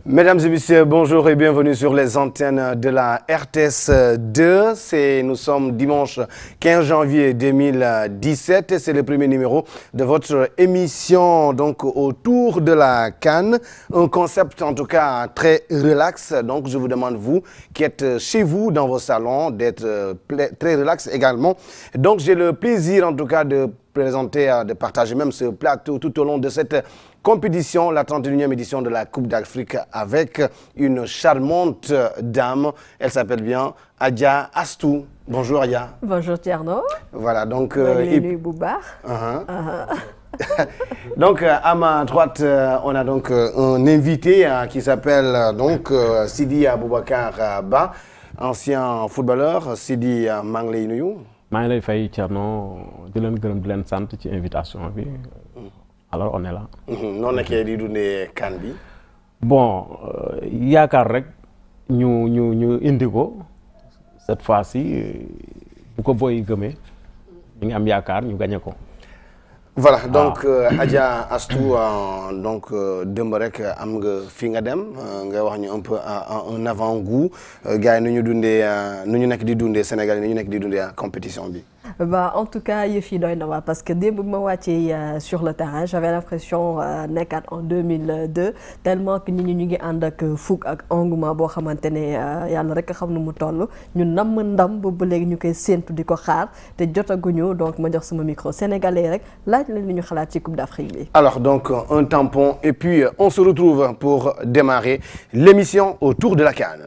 Mesdames et messieurs, bonjour et bienvenue sur les antennes de la RTS 2. Nous sommes dimanche 15 janvier 2017 et c'est le premier numéro de votre émission donc autour de la CAN. Un concept en tout cas très relax. Donc je vous demande, vous qui êtes chez vous dans vos salons, d'être très relax également. Donc j'ai le plaisir en tout cas de présenter, de partager même ce plateau tout au long de cette compétition, la 31e édition de la Coupe d'Afrique avec une charmante dame. Elle s'appelle bien Adja Astou. Bonjour Adja. Bonjour Thierno. Voilà donc. Donc à ma droite, on a donc un invité qui s'appelle donc Sidi Aboubacar Ba, ancien footballeur. Sidi maa ngi lay nuyu. maa ngi lay fay Thierno di leen gërëm di leen sant ci invitation bi. Alors on est là. noonu la di dundee CAN bi. Bon yaakaar rek ñu indi ko cette fois-ci bu ko booy gëmee ñu ngi am yaakaar ñu gagné ko. Voilà donc Adja Astou donc démb rek am nga fi nga dem nga wax ñu un peu un avant-goût gars yi nu ñu nekk di dundee Sénégal nu ñu nekk di dundee compétition bi. Bah en tout cas yëf yi doy na waa parce que démb bi ma wàccee sur le terrain j'avais l'impression nekkaat en 2002 tellement que ñu ngi ànd ak fukk ak engouement boo xamante ne yàlla rek xam nu mu toll ñu namm ndam ba léegi ñu koy séentu di ko xaar te jotaguñu donc ma jox sama micro sénégalais rek laaj leen li ñu xalaat ci Coupe d'Afrique bi. Alors donc un tampon et puis on se retrouve pour démarrer l'émission autour de la CAN.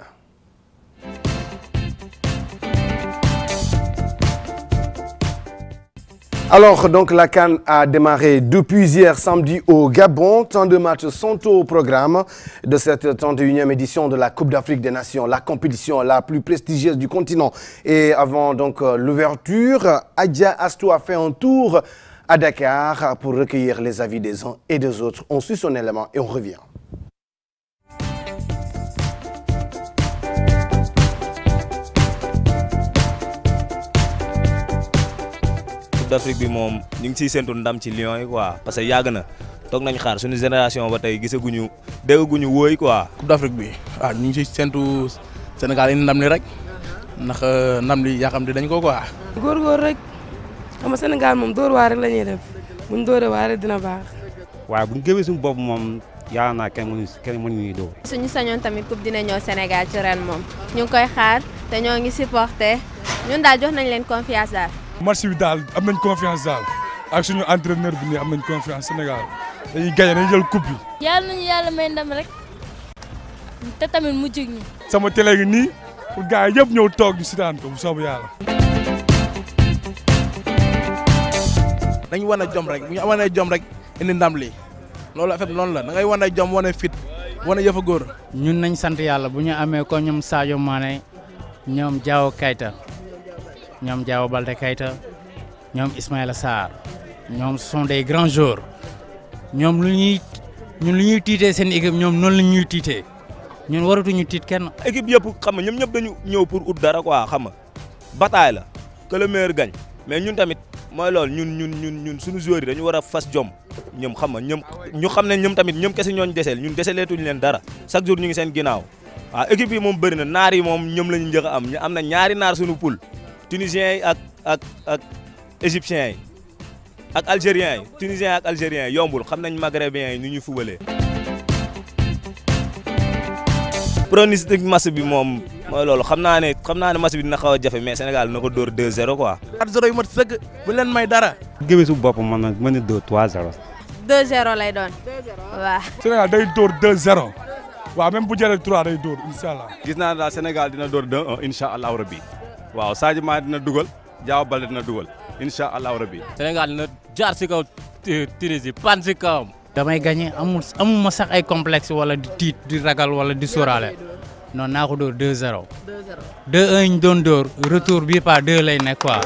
Alors donc la CAN a démarré depuis hier samedi au Gabon. Tant de matchs sont au programme de cette 31e édition de la Coupe d'Afrique des Nations, la compétition la plus prestigieuse du continent. Et avant donc l'ouverture, Adja Astou a fait un tour à Dakar pour recueillir les avis des uns et des autres. On suit son élément et on revient. d'Afrique bi moom ñu ngi ciy séntu ndam ci Lions yi quoi parce que yàgg na toog nañ xaar suñu génération ba tey gisaguñu déggaguñu wóoy quoi. Coupe d'Afrique bi ñu ngi ciy séntu Sénégal yi ndam li rek ndax ndam li yaa xam ne dañ ko quoi. góor rek xam nga Sénégal moom dóor waar rek la ñuy def buñ dóoree waar rek dina baax. waaw buñ gëmee suñu bopp moom yaa naa kenn mënuñu dóor. suñu sañoon tamit coupe dina ñëw Sénégal ci ren moom ñu ngi koy xaar te ñoo ngi supporter ñun daal jox nañ leen confiance daal. match bi daal am nañ confiance daal ak suñu entraîneur bi nii am nañ confiance Sénégal dañuy gagné dañuy jël coupe bi. yàlla nañu yàlla may ndam rek te tamit mu jig ñu. sama télé gi nii pour gars yi yëpp ñëw toog ñu sitaan ko bu soobu yàlla. dañu wane jom rek bu ñu wane jom rek indi ndam li loolu affaire noonu la da ngay wane jom wane fit wane yëfa góor. ñun nañ sant yàlla bu ñu amee ko ñoom Sadio Mané ñoom Diao Keita. ñoom Diao Baldé Keita ñoom Ismaïla Sarr ñoom sont des grands joueurs ñoom ñun lu ñuy tiitee seen équipe ñoom noonu la ñuy tiitee ñun waratuñu tiit kenn. équipe yëpp xam nga ñoom ñëpp dañu ñëw pour ut dara quoi xam nga bataille la que le meilleur gagne mais ñun tamit mooy loolu ñun suñu joueurs yi dañu war a fas jom ñoom xam nga ñu xam ne ñoom tamit ñoom kese ñooñu deseel ñun deseleetuñu leen dara chaque jour ñu ngi seen ginnaaw waaw équipe yi moom bëri na naar yi moom ñoom la ñu njëkk a am na ñaari naar suñu poule. Tunisiens yi ak égyptiens yi ak algériens yi tunisiens ak algériens yi yombul xam nañ maghrébiens yi ni ñuy fubalee. pronostic match bi moom mooy loolu xam naa ne match bi dina xaw a jafe mais Sénégal na ko dóor 2-0 quoi. 4-0 yu mat sëgg bu leen may dara. gëmee su bopp mën na dóor 3-0. 2-0 lay doon waaw. Sénégal day dóor 2-0 waaw même bu jëlee 3 day dóor incha allah. gis naa daal Sénégal dina dóor 2-1 incha allahu rabbi. waaw Sadio Mané dina dugal Diao Baldé dina dugal incha allahu rabbi. Sénégal dina jaar si kaw Tunisie pan si kawam. damay gagné amuma sax ay complexe wala di tiit di ragal wala di sóoraale non naa ko dóor 2-0. 2-1 ñu doon dóor retour bi pas 2 lay nekk quoi.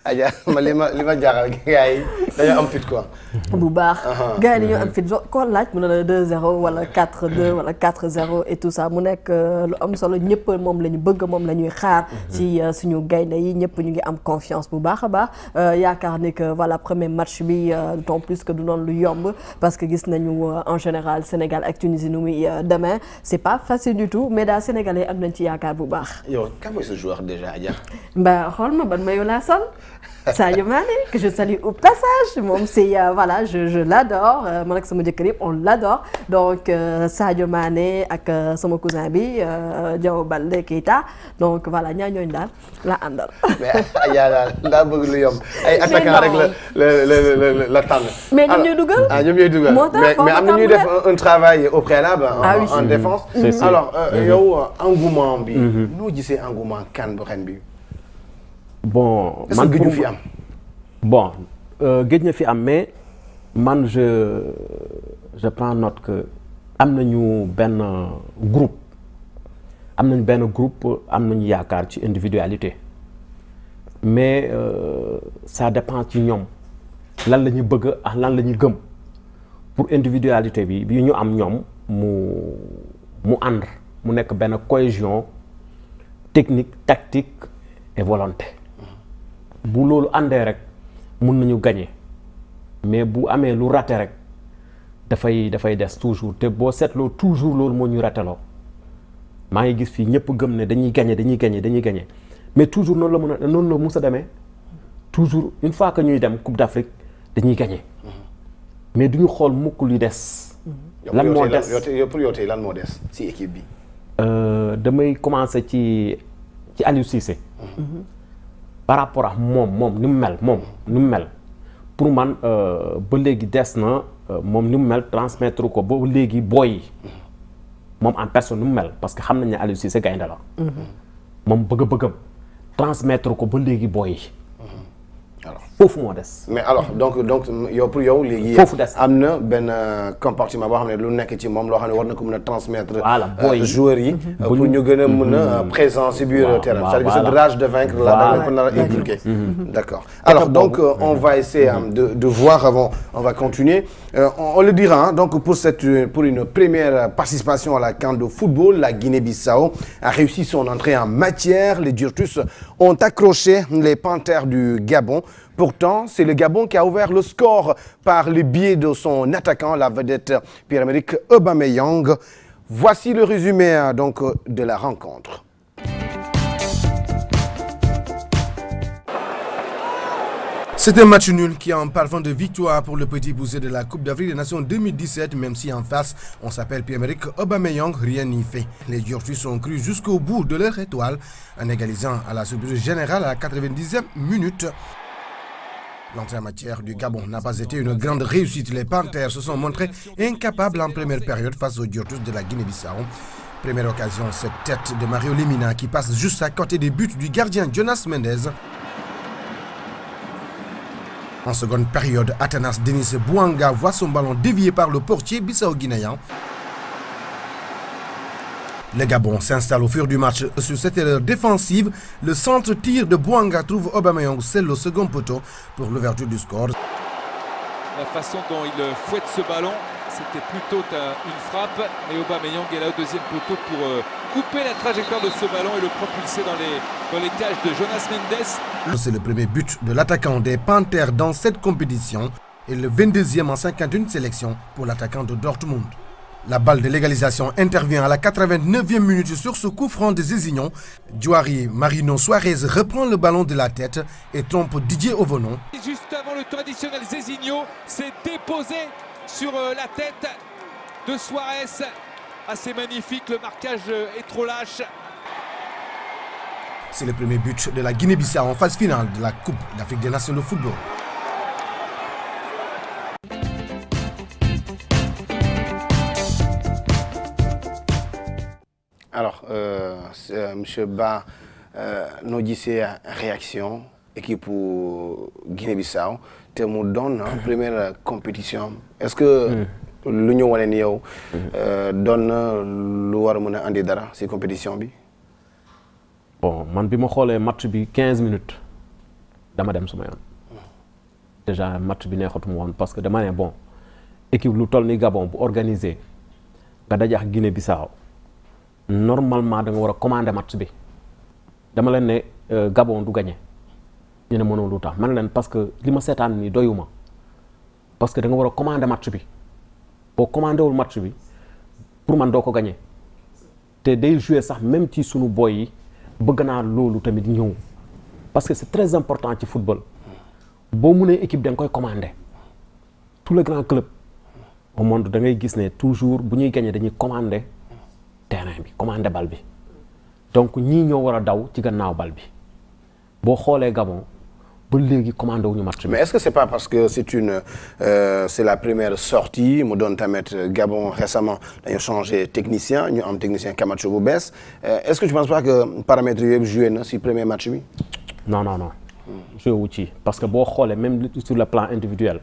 Adja li ma jaaxal gars yi dañoo am fit quoi. bu baax. gars yi dañoo am fit koo laaj mu ne la 2-0 wala 4-2 wala 4-0 et tout ça mu nekk lu am solo ñëpp moom la ñu bëgg moom la ñuy xaar. ci suñu gaynde yi ñëpp ñu ngi am confiance bu baax a baax yaakaar ni que voilà premier match bi d'autant plus que du noonu lu yomb parce que gis nañu en général Sénégal ak Tunisie nu muy demain c'est pas facile du tout mais daal Sénégalais am nañ ci yaakaar bu baax. yow kan mooy ce joueur déjà Adja. Bah xool ma ban maillot laa sol Sadio Mané que je salue au passage moom c'est voilà je l'adore man ak sama jëkkër yëpp on l'adore donc Sadio Mané ak sama cousin bi Diao Baldé Keita donc voilà ñaa ñooñu daal la àndal. mais Adja daal daa bëgg lu yomb ay attaquant rek la tànn. mais ñoom ñooy dugal. ah ñoom ñooy dugal mais am na ñuy def un travail au préalable en défense. alors yow engouement bi. noo gisee engouement CAN bu ren bi. bon man gëj fi am. bon gëj na fi am mais man je prends note que am nañu benn groupe am nañu yaakaar ci individualité mais ça dépend ci ñoom lan la ñu bëgg ak lan la ñu gëm pour individualité bi ñu am ñoom mu ànd mu nekk benn cohésion technique tactique et volonté. bu loolu àndee rek mun nañu gagner mais bu amee lu raté rek dafay des toujours te boo seetloo toujours loolu moo ñu rateloo maa ngi gis fii ñëpp gëm ne dañuy gagner mais toujours noonu la mus a demee toujours une fois que ñuy dem Coupe d'Afrique dañuy gagner mais duñu xool mukk lu des. lan moo des pour yow tey lan moo des ci équipe bi. damay commencer ci Aliou Cissé. par rapport ak moom ni mu mel pour man ba léegi des na moom ni mu mel transmettre ko ba léegi booy yi moom en personne ni mu mel parce que xam nañ ne Aliou Cissé gaynde la moom bëgg-bëggam transmettre ko ba léegi booy yi alors foofu moo des. mais alors donc yow pour yow léegi. foofu des am na benn comportement boo xam ne lu nekk ci moom loo xam ne war na ko mën a transmettre. voilà booy joueurs yi. pour ñu gën a mën a présent ci biir terrain. c'est-à-dire que cette rage de vaincre là da nga ko inculquer. D'accord. Alors donc on va essayer de voir avant on va continuer on le dira donc pour une première participation à la CAN de football la Guinée-Bissau a réussi son entrée en matière les Djurtus ont accroché les Panthères du Gabon. Pourtant, c'est le Gabon qui a ouvert le score par le biais de son attaquant, la vedette Pierre-Emerick Aubameyang. Voici le résumé donc de la rencontre. C'est un match nul qui a un parfum de victoire pour le petit poussé de la Coupe d'Afrique des Nations 2017, même si en face, on s'appelle Pierre-Emerick Aubameyang, rien n'y fait. Les Djurtus ont cru jusqu'au bout de leur étoile, en égalisant à la surprise générale à la 90e minute. L'entrée en matière du Gabon n'a pas été une grande réussite. Les Panthères se sont montrés incapables en première période face aux Djurtus de la Guinée-Bissau. Première occasion, cette tête de Mario Lemina qui passe juste à côté des buts du gardien Jonas Mendez. En seconde période, Atanas Denis Bouanga voit son ballon dévié par le portier bissau-guinéen. Le Gabon s'installe au fur du match sur cette erreur défensive. Le centre-tir de Bouanga trouve Aubameyang seul au second poteau pour l'ouverture du score. La façon dont il fouette ce ballon, c'était plutôt une frappe. Et Aubameyang est là au deuxième poteau pour couper la trajectoire de ce ballon et le propulser dans les cages de Jonas Mendez. C'est le premier but de l'attaquant des Panthères dans cette compétition et le 22e en 51 sélections pour l'attaquant de Dortmund. La balle de l'égalisation intervient à la 89e minute sur ce coup franc de Zézignon. Djouari Marino Suarez reprend le ballon de la tête et trompe Didier Ovonon. Juste avant le temps additionnel, Zézignon s'est déposé sur la tête de Suarez. Assez magnifique, le marquage est trop lâche. C'est le premier but de la Guinée-Bissau en phase finale de la Coupe d'Afrique des Nations de football. Alors, monsieur Ba, noo gisee réaction équipe Guinée-Bissau te mu doon première compétition est-ce que lu ñu wane ni yow doon na lu war a mën a andi dara ci compétition bi. bon man bi ma xoolee match bi 15 minutes dama dem suma yoon déjà match bi neexatuma woon parce que dama ne bon équipe lu toll ni Gabon bu organisé nga daje ak Guinée-Bissau normalement da nga war a commander match bi dama leen ne Gabon du gagné ñu ne mënoo lu tax man leen parce que li ma seetaan nii doyuma parce que da nga war a commander match bi boo commandé wul match bi pour man doo ko gagné te day jouer sax même ci sunu boy yi bëgg naa loolu tamit ñëw parce que c'est très important ci football boo mënee équipe da nga koy commander tous les grands clubs au monde da ngay gis ne toujours bu ñuy gagné dañuy commander terrain bi commander bal bi donc ñii ñoo war a daw ci gannaaw bal bi boo xoolee Gabon ba léegi commandé wuñu match bi. Mais est-ce que c'est pas parce que c'est la première sortie mu doon tamit Gabon récemment dañu changé technicien ñu am technicien Camacho bu bees est-ce que tu penses pas que paramètres yëpp joué na si premier match bi. non joué wu ci parce que boo xoolee même sur le plan individuel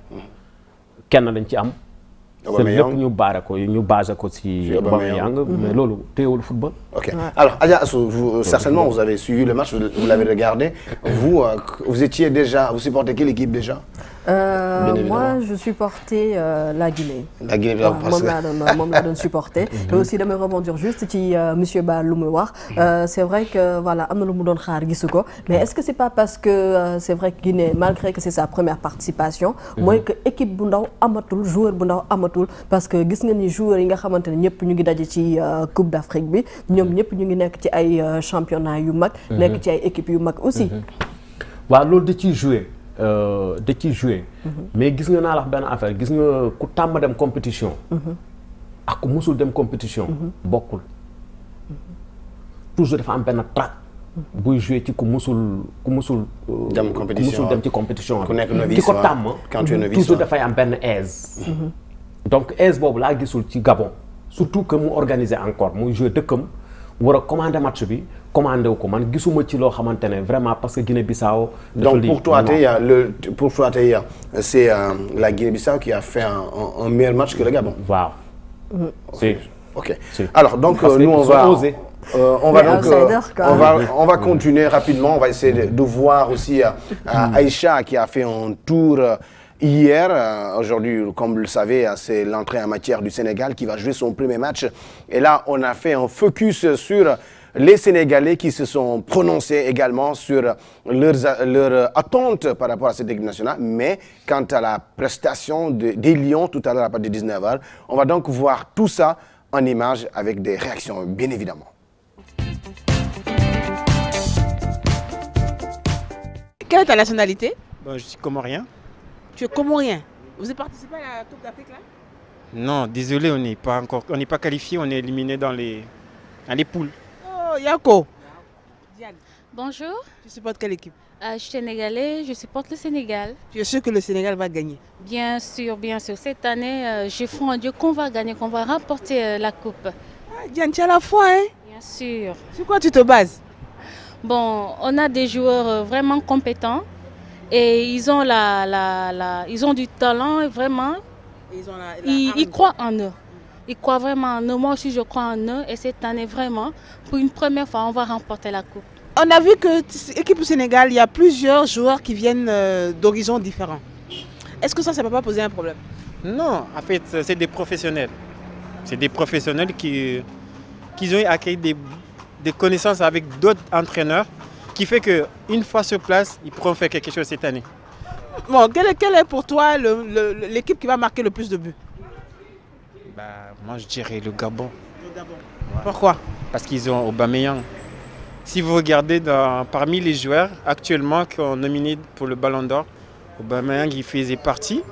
kenn lañ ci am. c'est lépp ñu baare ko ñu basé ko ci Aubameyang mais loolu téyewul football. Ok alors Adja Assou certainement vous avez suivi le match vous l'avez regardé vous étiez déjà vous supportez quelle équipe déjà. Moi je supportais la Guinée. La Guinée moom laa doon supporter. te aussi damay rebondir juste ci monsieur Ba lu muy wax. c'est vrai que voilà am na lu mu doon xaar gisu ko mais est-ce que c'est pas parce que c'est vrai que Guinée malgré que c'est sa première participation. mooy que équipe bu ndaw amatul joueur bu ndaw amatul parce que gis nga ni joueurs yi nga xamante ne ñëpp ñu ngi daje ci Coupe d'Afrique bi ñoom ñëpp ñu ngi nekk ci ay championnat yu mag. nekk ci ay équipes yu mag aussi. waaw loolu da ciy jouer. mais gis nga naa la wax benn affaire gis nga ku tàmm dem compétition ak ku musul dem compétition bokkul toujours dafa am benn trac buy jouer ci ku musul dem ci compétition ku nekk novice ki ko tàmm toujours dafay am benn aise donc aise boobu laa gisul ci Gabon surtout que mu organiser encore muy jouer dëkkam war a commander match bi commandé wu ko man gisuma ci loo xamante ne vraiment parce que Guinée-Bissau. donc pour toi tey c'est la Guinée-Bissau qui a fait un meilleur match que le Gabon. waaw. ok alors donc nous on va continuer rapidement on va essayer de voir aussi Aïcha qui a fait un tour. Hier, aujourd'hui, comme vous le savez, c'est l'entrée en matière du Sénégal qui va jouer son premier match. Et là, on a fait un focus sur les Sénégalais qui se sont prononcés également sur leurs attentes par rapport à cette équipe nationale. Mais quant à la prestation des Lions tout à l'heure à partir de 19h, on va donc voir tout ça en images avec des réactions, bien évidemment. Quelle est ta nationalité? Je suis comorien. Tu es comorien. Vous avez participé à la Coupe d'Afrique là? Non, désolé, on n'est pas qualifié, on est éliminé dans les poules. Oh, Yako. Diane. Bonjour. Tu supportes quelle équipe? Je suis sénégalaise, je supporte le Sénégal. Tu es sûr que le Sénégal va gagner? Bien sûr, bien sûr. Cette année, je fais en Dieu qu'on va gagner, qu'on va remporter la coupe. Diane, tu as la foi, hein? Bien sûr. Sur quoi tu te bases? Bon, on a des joueurs vraiment compétents. Et ils ont ils ont du talent vraiment. Ils croient en eux. Ils croient vraiment en eux. Moi aussi je crois en eux. Et cette année vraiment, pour une première fois, on va remporter la coupe. On a vu que l'équipe du Sénégal, il y a plusieurs joueurs qui viennent d'horizons différents. Est-ce que ça ne va pas poser un problème? Non, en fait, c'est des professionnels. C'est des professionnels qui ont acquis des connaissances avec d'autres entraîneurs. Qui fait qu'une fois sur place, ils pourront faire quelque chose cette année. Bon, quelle est pour toi l'équipe qui va marquer le plus de buts? Moi, je dirais le Gabon. Le Gabon. Ouais. Pourquoi? Parce qu'ils ont Aubameyang. Si vous regardez parmi les joueurs actuellement qui ont nominé pour le Ballon d'Or, Aubameyang il faisait partie.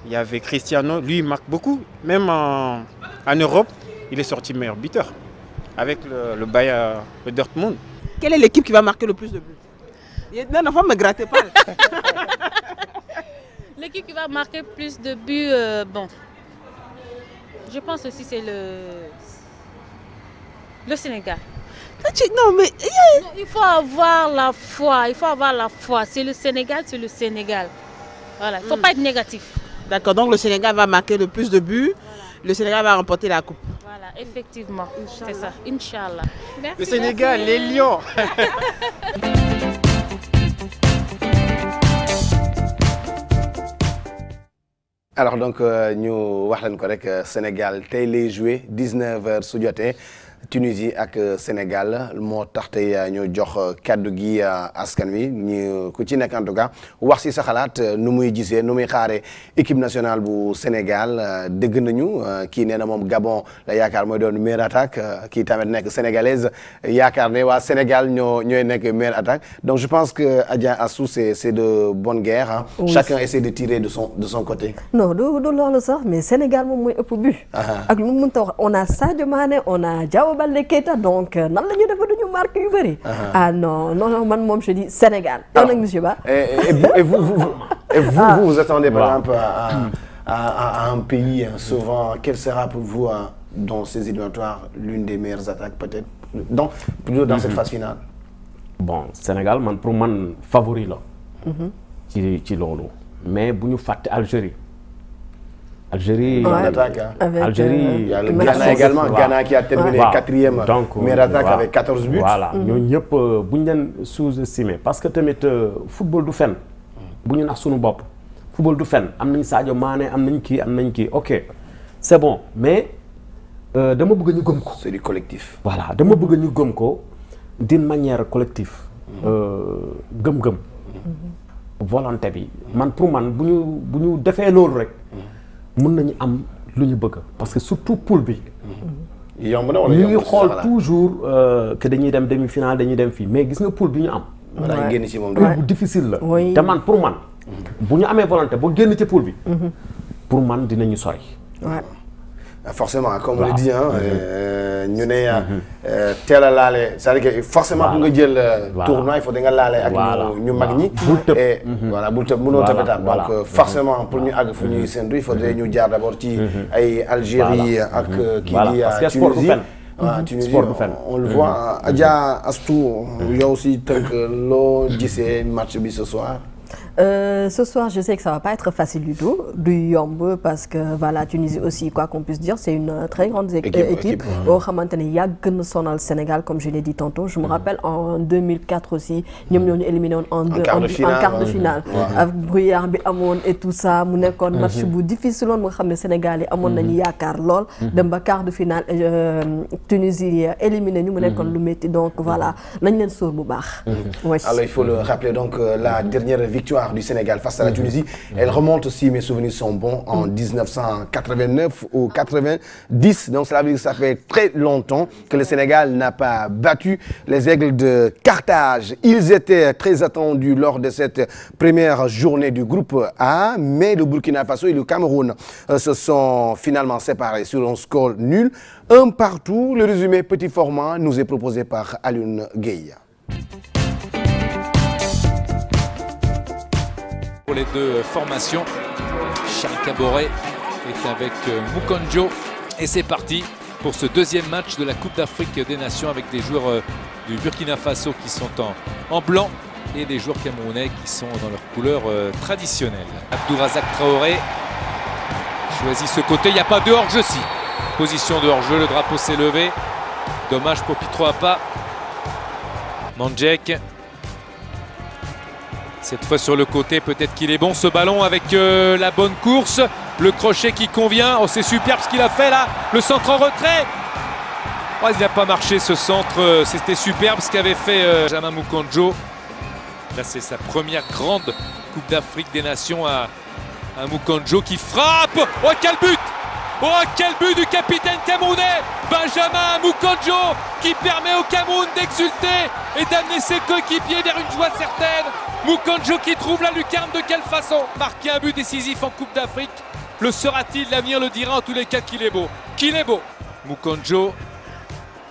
Il y avait Cristiano, lui il marque beaucoup. Même en Europe, il est sorti meilleur buteur avec le Bayern, le Dortmund. Quelle est l'équipe qui va marquer le plus de buts? Non, ne me grattez pas. L'équipe qui va marquer plus de buts, bon, je pense aussi c'est le Sénégal. Non, mais il faut avoir la foi. Il faut avoir la foi. C'est le Sénégal, c'est le Sénégal. Voilà, il ne faut pas être négatif. D'accord, donc le Sénégal va marquer le plus de buts. Voilà. Le Sénégal va remporter la coupe. Voilà, effectivement, c'est ça. Inch'Allah. Le Sénégal, les Lions. alors donc ñu wax leen ko rek Sénégal tey lay joué 19h su jotee Tunisie ak Sénégal moo tax tey ñu jox kaddu gi askan wi ñu ku ci nekk en tout cas wax si sa xalaat nu muy gisee nu muy xaaree équipe nationale bu Sénégal dégg nañu kii nee na moom Gabon la yaakaar mooy doon meilleure attaque kii tamit nekk sénégalaise yaakaar ne waa Sénégal ñooy nekk meilleure attaque donc je pense que Adja Assou c'est de bonne guerre hein. Oui. Chacun essaie de tirer de son côté. non du loolu sax mais Sénégal moom mooy ëpp but. ak lu mu mënta wax on a Sadio Mané on a Diao Baldé Keita donc nan la ñu def duñu marqué yu bëri. ah non man moom je dis Sénégal. yow nag monsieur Ba. et vous attendez par exemple à un pays souvent quelle sera pour vous dans ces éliminatoires l'une des meilleures attaques peut-être donc plutôt dans cette phase finale. bon Sénégal pour man favori la. ci loolu mais bu ñu fàtte Algérie. Algérie, il y a le Ghana également, Ghana qui a terminé 4e meilleure attaque avec 14 buts. Voilà, ñoo ñëpp bu ñu leen sous-estimé parce que tamit football du fen bu ñu nax suñu bopp football du fen am nañ Sadio Mané am nañ kii ok c'est bon mais dama bëgg ñu gëm ko. C'est du collectif. Voilà dama bëgg ñu gëm ko d'une manière collective. gëm-gëm. volonté bi pour man bu ñu defee loolu rek. mën nañu am lu ñu bëgg parce que surtout poule bi. yomb na wala ñu ngi xool toujours que dañuy dem demi-finale dañuy dem fii mais gis nga poule bi ñu am. waaw génn ci moom poule bu difficile la. te pour man bu ñu amee volonté ba génn ci poule bi. pour man dinañu sori. forcément comme on le dit ñu ne teel a laale c'est-à-dire que forcément pour nga jël tournoi il faut da nga laale ak ñu mag ñi et voilà bul tëb mënoo tëb étape donc forcément pour ñu àgg fu ñuy séntu il faudrait ñu jaar d'abord ci ay Algérie ak kii di Tunisie waaw Tunisie on le voit Adja Astou yow aussi tënk loo gisee match bi ce soir. Ce soir, je sais que ça va pas être facile du tout, du yomb parce que voilà Tunisie aussi quoi qu'on puisse dire, c'est une très grande équipe. Au xamantene yàgg na sonal Sénégal comme je l'ai dit tantôt. Je me rappelle en 2004 aussi, ñoom ñoo ñu éliminé woon en quart de finale. Avec brouillard bi amoon et tout ça, mu nekkoon match bu difficile woon nga xam ne Sénégal yi amoon nañu yaakaar lool. Dem ba quart de finale Tunisie éliminé ñu mu nekkoon lu métti donc voilà nañ leen sóor bu baax. Alors il faut le rappeler donc la dernière victoire du Sénégal face à la Tunisie. Elle remonte, si mes souvenirs sont bons, en 1989 ou 90. Donc cela veut dire que ça fait très longtemps que le Sénégal n'a pas battu les Aigles de Carthage. Ils étaient très attendus lors de cette première journée du groupe A, mais le Burkina Faso et le Cameroun se sont finalement séparés sur un score nul. Un partout. Le résumé petit format nous est proposé par Alioune Gueye. Pour les deux formations, Charles Boré est avec Mukonjo et c'est parti pour ce deuxième match de la Coupe d'Afrique des Nations avec des joueurs du Burkina Faso qui sont en blanc et des joueurs camerounais qui sont dans leur couleur traditionnelle. Abdourazak Traoré choisit ce côté, il n'y a pas de hors-jeu si. Position de hors-jeu, le drapeau s'est levé. Dommage pour Pitro Apa. Mandjek. Cette fois sur le côté, peut-être qu'il est bon ce ballon avec la bonne course. Le crochet qui convient. Oh, c'est superbe ce qu'il a fait là. Le centre en retrait. Oh, il n'a pas marché ce centre. C'était superbe ce qu'avait fait Benjamin Mukonjo. Là, c'est sa première grande Coupe d'Afrique des Nations à Mukonjo qui frappe. Oh, quel but! Oh, quel but du capitaine camerounais Benjamin Mukonjo qui permet au Cameroun d'exulter et d'amener ses coéquipiers vers une joie certaine. Mukonjo qui trouve la lucarne, de quelle façon? Marquer un but décisif en Coupe d'Afrique. Le sera-t-il? L'avenir le dira en tous les cas qu'il est beau. Qu'il est beau Mukonjo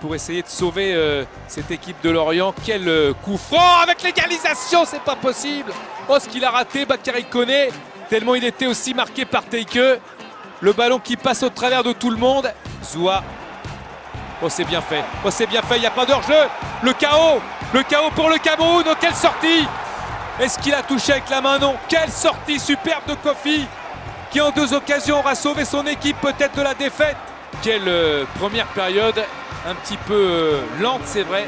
pour essayer de sauver cette équipe de Lorient. Quel coup franc avec l'égalisation, c'est pas possible. Oh, ce qu'il a raté Bakary Koné, tellement il était aussi marqué par Teike. Le ballon qui passe au travers de tout le monde. Zoua. Oh, c'est bien fait. Oh, c'est bien fait. Il n'y a pas d'hors-jeu. Le chaos pour le Cameroun. Oh, quelle sortie! Est-ce qu'il a touché avec la main? Non. Quelle sortie superbe de Kofi qui en deux occasions aura sauvé son équipe peut-être de la défaite. Quelle première période. Un petit peu lente, c'est vrai.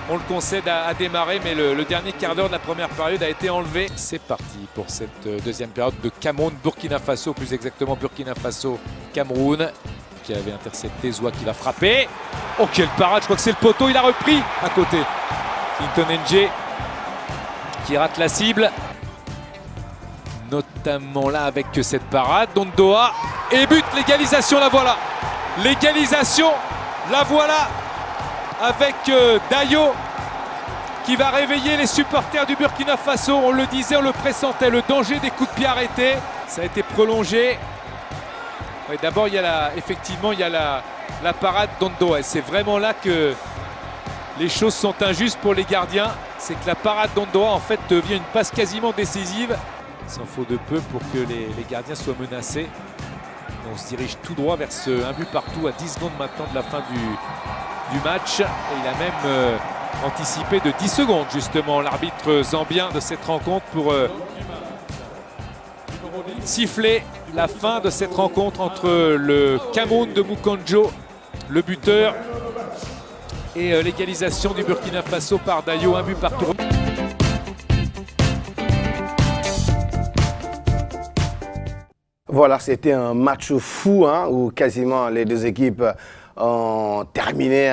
on le concède à démarrer, mais le dernier quart d'heure de la première période a été enlevé. C'est parti pour cette deuxième période de Cameroun, Burkina Faso, plus exactement Burkina Faso, Cameroun, qui avait intercepté Zoua qui va frapper. Oh, quelle parade, je crois que c'est le poteau, il a repris à côté. Clinton Nje qui rate la cible, notamment là avec cette parade. Dondoa et but, l'égalisation, la voilà. L'égalisation, la voilà, avec Dayo qui va réveiller les supporters du Burkina Faso. On le disait, on le pressentait, le danger des coups de pied arrêtés. Ça a été prolongé. Ouais, d'abord, effectivement, il y a la parade d'Ondoa. Et c'est vraiment là que les choses sont injustes pour les gardiens. C'est que la parade d'Ondoa, en fait, devient une passe quasiment décisive. Il s'en faut de peu pour que les gardiens soient menacés. On se dirige tout droit vers un but partout à 10 secondes maintenant de la fin du match. Et il a même anticipé de 10 secondes justement l'arbitre zambien de cette rencontre pour siffler la fin de cette rencontre entre le Cameroun de Mukonjo, le buteur, et l'égalisation du Burkina Faso par Dayo, un but partout. Voilà, c'était un match fou hein, où quasiment les deux équipes ont terminé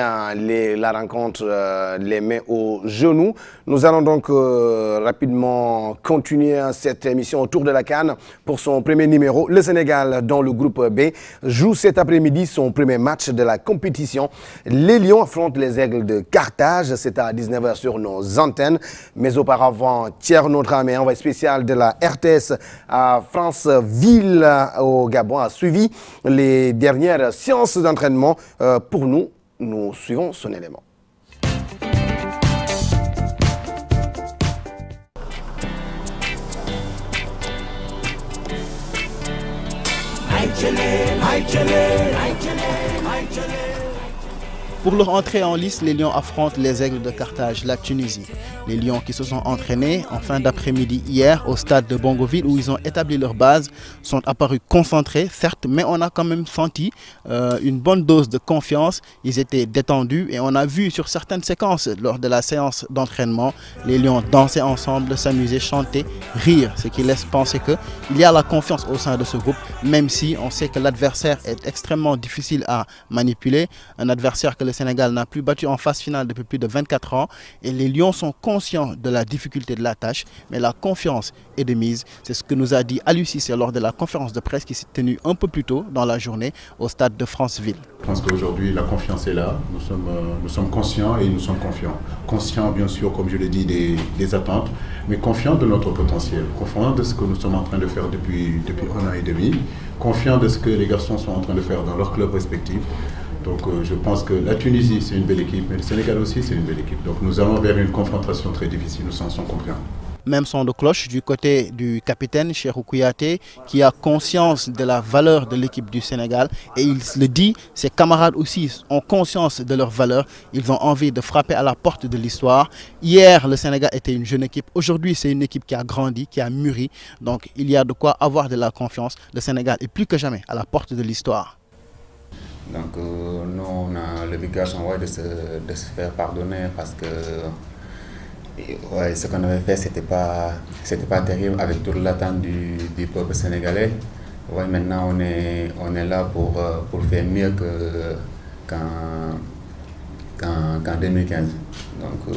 la rencontre les mains aux genoux. Nous allons donc rapidement continuer cette émission autour de la CAN pour son premier numéro. Le Sénégal, dans le groupe B, joue cet après-midi son premier match de la compétition. Les Lions affrontent les Aigles de Carthage. C'est à 19h sur nos antennes. Mais auparavant, Thierno Dramé, envoyé spécial de la RTS à Franceville au Gabon, a suivi les dernières séances d'entraînement. Pour nous, nous suivons son élément. Pour leur entrée en lice, les Lions affrontent les Aigles de Carthage, la Tunisie. Les Lions qui se sont entraînés en fin d'après-midi hier au stade de Bongoville où ils ont établi leur base sont apparus concentrés, certes, mais on a quand même senti une bonne dose de confiance. Ils étaient détendus et on a vu sur certaines séquences lors de la séance d'entraînement les Lions danser ensemble, s'amuser, chanter, rire, ce qui laisse penser qu'il y a la confiance au sein de ce groupe, même si on sait que l'adversaire est extrêmement difficile à manipuler, un adversaire que le Sénégal n'a plus battu en phase finale depuis plus de 24 ans et les Lions sont conscients de la difficulté de la tâche, mais la confiance est de mise. C'est ce que nous a dit Aliou Cissé lors de la conférence de presse qui s'est tenue un peu plus tôt dans la journée au stade de Franceville. Je pense qu'aujourd'hui la confiance est là, nous sommes conscients et nous sommes confiants. Conscients bien sûr, comme je l'ai dit, des attentes, mais confiants de notre potentiel, confiants de ce que nous sommes en train de faire depuis 1 an et demi, confiants de ce que les garçons sont en train de faire dans leurs clubs respectifs. Donc je pense que la Tunisie c'est une belle équipe, mais le Sénégal aussi c'est une belle équipe. Donc nous allons vers une confrontation très difficile, nous en sommes confiants. Même son de cloche du côté du capitaine Cheikhou Kouyaté qui a conscience de la valeur de l'équipe du Sénégal et il le dit, ses camarades aussi ont conscience de leur valeur, ils ont envie de frapper à la porte de l'histoire. Hier le Sénégal était une jeune équipe, aujourd'hui c'est une équipe qui a grandi, qui a mûri, donc il y a de quoi avoir de la confiance. Le Sénégal est plus que jamais à la porte de l'histoire. Donc nous on a l'obligation de se faire pardonner parce que ouais, ce qu'on avait fait c'était pas terrible avec toute l'attente du peuple sénégalais. Ouais, maintenant on est là pour faire mieux qu'en 2015. Donc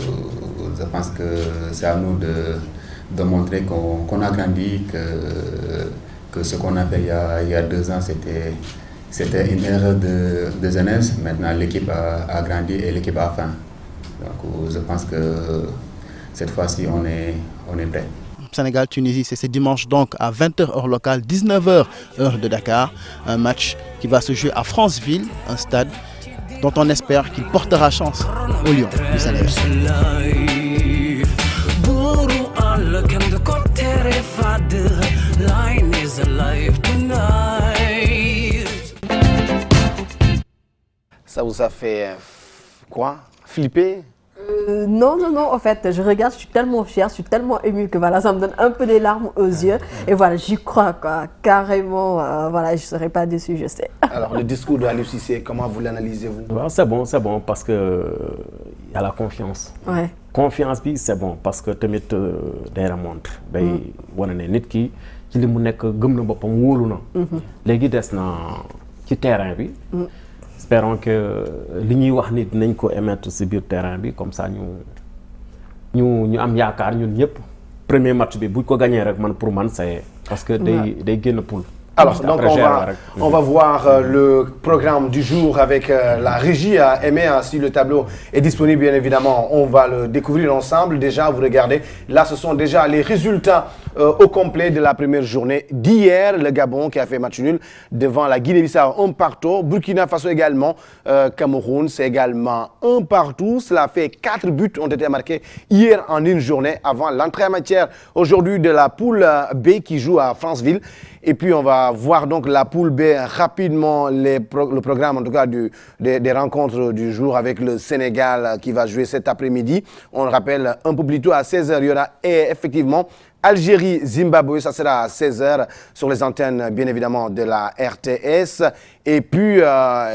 je pense que c'est à nous de montrer qu'on a grandi, que ce qu'on a fait il y a 2 ans c'était une erreur de jeunesse. Maintenant, l'équipe a grandi et l'équipe a faim. Donc, je pense que cette fois-ci, on est prêt. Sénégal-Tunisie, c'est ce dimanche donc à 20h heure locale, 19h heure de Dakar. Un match qui va se jouer à Franceville, un stade dont on espère qu'il portera chance aux Lions du Sénégal. Ça vous a fait quoi? Flipper? Non, en fait, je regarde, je suis tellement fière, je suis tellement émue que voilà, ça me donne un peu des larmes aux yeux. Et voilà, j'y crois, quoi. Carrément, voilà, je ne serai pas déçue, je sais. Alors, le discours de Aliou Cissé, comment vous l'analysez-vous? C'est bon, parce que y a la confiance. Ouais. Confiance, c'est bon, parce que tamit day remonte. Day wane ne nit ki ci li mu nekk gëm na boppam wóolu na. Léegi des na ci terrain bi. Espérons que li ñuy wax ni dinañ ko émettre ci biir terrain bi comme ça ñu am yaakaar ñun ñëpp premier match bi bu ko gagné rek man pour man c'est parce que day génn poule. Alors, donc on va voir le programme du jour avec la régie à Aimé. Si le tableau est disponible, bien évidemment, on va le découvrir ensemble. Déjà, vous regardez, là, ce sont déjà les résultats au complet de la première journée d'hier. Le Gabon qui a fait match nul devant la Guinée-Bissau, 1-1. Burkina Faso également. Cameroun, c'est également 1-1. Cela fait 4 buts ont été marqués hier en une journée avant l'entrée en matière aujourd'hui de la poule B qui joue à Franceville. Et puis, on va voir donc la poule B rapidement, le programme en tout cas des rencontres du jour avec le Sénégal qui va jouer cet après-midi. On le rappelle un peu plus tôt à 16h, il y aura effectivement Algérie-Zimbabwe, ça sera à 16h sur les antennes bien évidemment de la RTS. Et puis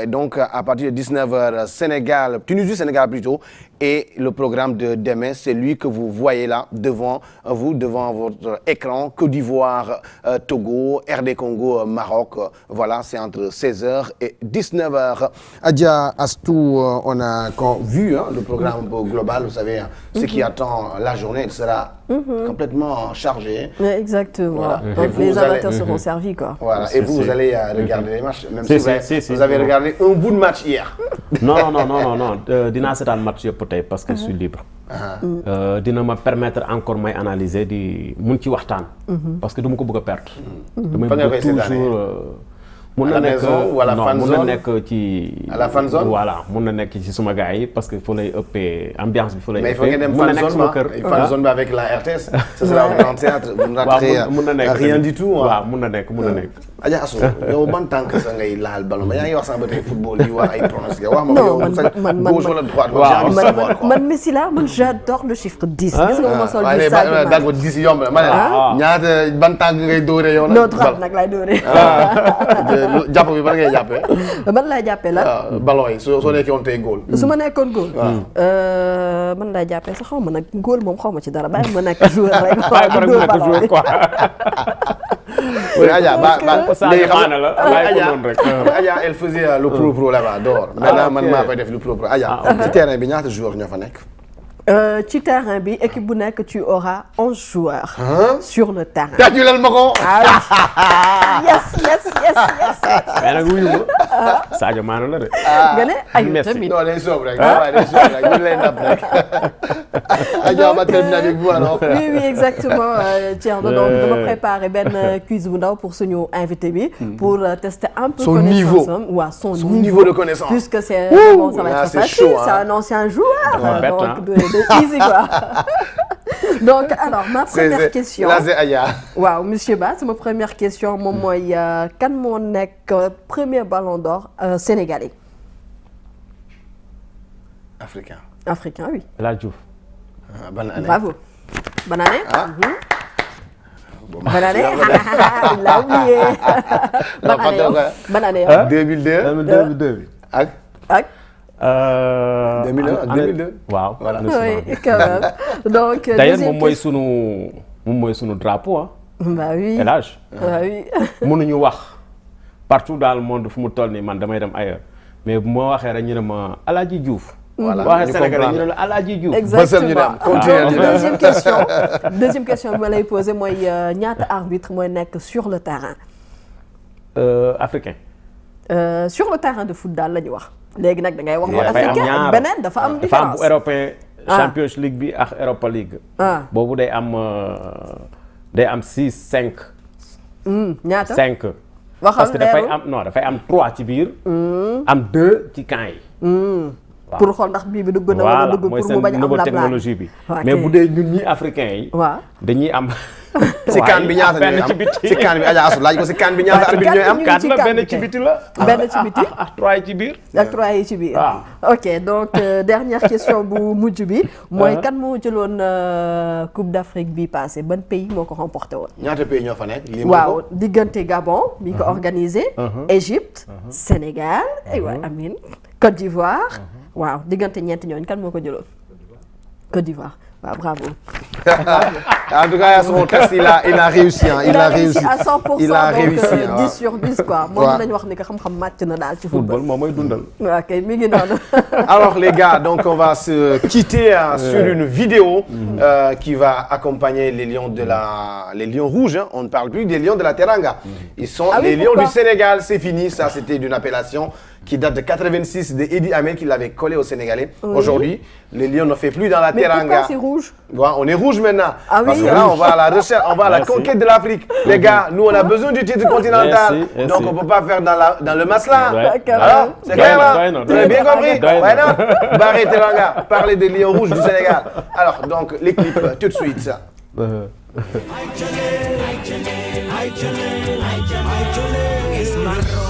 donc à partir de 19h, Sénégal, Tunisie-Sénégal plutôt. Et le programme de demain, c'est lui que vous voyez là devant vous, devant votre écran. Côte d'Ivoire, Togo, RD Congo, Maroc. Voilà, c'est entre 16h et 19h. Adja Astou, on a vu le programme global, vous savez, ce qui attend la journée, il sera complètement chargé. Exactement. Voilà. Donc les amateurs seront servis, quoi. Voilà. Et vous allez regarder les matchs, même si vous avez regardé un bout de match hier. Non. Dina c'est un match peut-être parce que je suis libre. Dina me permettre encore may analyser di mun ci waxtaan. Parce que duma ko bëgg a perdre. Damay bëgg toujours mun na nekk mun na nekk ci à la fan zone voilà mun na nekk ci suma gars yi parce que fu lay ëppee ambiance bi fu lay ëppee. Mais il faut ngeen dem fan zone avec la RTS. Ça sera un grand théâtre. Vous ne raterez rien du tout. waaw mun na nekk. Adja Assou yow ban tànk sa ngay laal ballon ba yaa ngi wax sax ba tey football yi wax ay pronostic wax ma yow gauche wala droite man Messi la man j'adore le chiffre 10 gis nga ma sol du Sadio Mané d'accord 10 yomb na ma ne ñaata ban tànk ngay dóoree yow non droite nag laay dóoree jàpp bi ban ngay jàppee ban laay jàppee la ballon yi soo nekkee woon tey góol su ma nekkoon góol man laay jàppee sax xaw ma nag góol moom xaw ma ci dara bàyyi ma nekk joueur rek Adja elle faisait le pro là-bas dehors. Maintenant man maa koy def le pro. Adja ci terrain bi ñaata joueurs ñoo fa nekk. Ci terrain bi équipe bu nekk tu auras 11 joueurs. Sur le terrain. tàjjulal ma ko. yes. mais nag wuyu ma. Sadio Mané la de. nga ne aywa tamit. non day soob rek. waaw day soob rek ñu lay ndab rek. Adja ma termine avec vous alors. oui exactement Thierno donc dama préparer benn quiz bu ndaw pour suñu invité bi. pour tester un peu son niveau. waaw son niveau de connaissance. puisque c'est bon ça va être facile c'est un ancien joueur. donc easy quoi. Donc alors ma première question. Là c'est Adja. waaw monsieur Ba sama première question moom mooy kan moo nekk premier ballon d'or sénégalais. Africain oui. El Hadj Diouf. Bonne année. Bravo. Bonne année. Bonne année. Il l'a oublié. Bonne année. 2002 ak 2002 waaw. voilà oui quand même. Donc d'ailleurs moom mooy sunu drapeau ah. bah oui El Hadj. bah oui. mënuñu wax partout dans le monde fu mu toll nii man damay dem ailleurs mais bu ma waxee rek ñu ne ma El Hadj Diouf. voilà boo waxee Sénégal ñu ne la El Hadj Diouf. exactement deuxième question bi ma lay poser mooy ñaata arbitre mooy nekk sur le terrain. Africain. Sur le terrain de foot daal la ñu wax. léegi nag da ngay wax bu africain beneen dafa am différence. dafa am bu européen. Champions League bi ak Europa League. boobu day am 6 5. ñaata 5. waxal parce que dafay am 3 ci biir. am 2 ci camp yi. pour xool ndax bii bi dugg na wala dugg pour mu bañ a am la technologie bi. mais bu dee ñun ñi africains yi. waaw dañuy am. si kaan bi ñaata ñooy am si kaan bi Adja Assou laaj ko si kaan bi ñaata arbitre ñooy am. 4 la benn ci biti la. benn ci biti. ak 3 yi ci biir. ak 3 yi ci biir. ok donc dernière question bu mujj bi. mooy kan moo jëloon Coupe d'Afrique bi passé ban pays moo ko remporté woon. ñaata pays ñoo fa nekk. waaw diggante Gabon mi ko organisé. Égypte. Sénégal aywa Amine. Côte d'Ivoire. waaw diggante ñeenti ñooñu kan moo ko jëloon. Côte d'Ivoire. waaw bravo. En tout cas, son test, il a réussi. Il a réussi à 100%. Il a réussi. Donc 10 sur 10 quoi. Moi, je wax ni que xam-xam match na dal ci football. Moom mooy dundal. OK, mi ngi noonu. Alors les gars, donc on va se quitter sur une vidéo qui va accompagner les lions rouges. Hein. On ne parle plus des lions de la Teranga. Ils sont les lions du Sénégal. C'est fini. Ça, c'était d'une appellation qui date de 86 de Idi Ahmed qui l'avait collé aux Sénégalais. Oui. Aujourd'hui, les lions ne fait plus dans la Teranga. Mais pourquoi c'est rouge? Ouais, on est rouge maintenant. Ah, parce oui, que là, on va à la recherche, on va à la conquête de l'Afrique. Les gars, nous, on a besoin du titre continental. Donc, on ne peut pas faire dans le masla. Alors, c'est clair là? Vous avez bien compris? Barré Teranga, parler des lions rouges du Sénégal. Alors, donc, les clips, tout de suite. It's my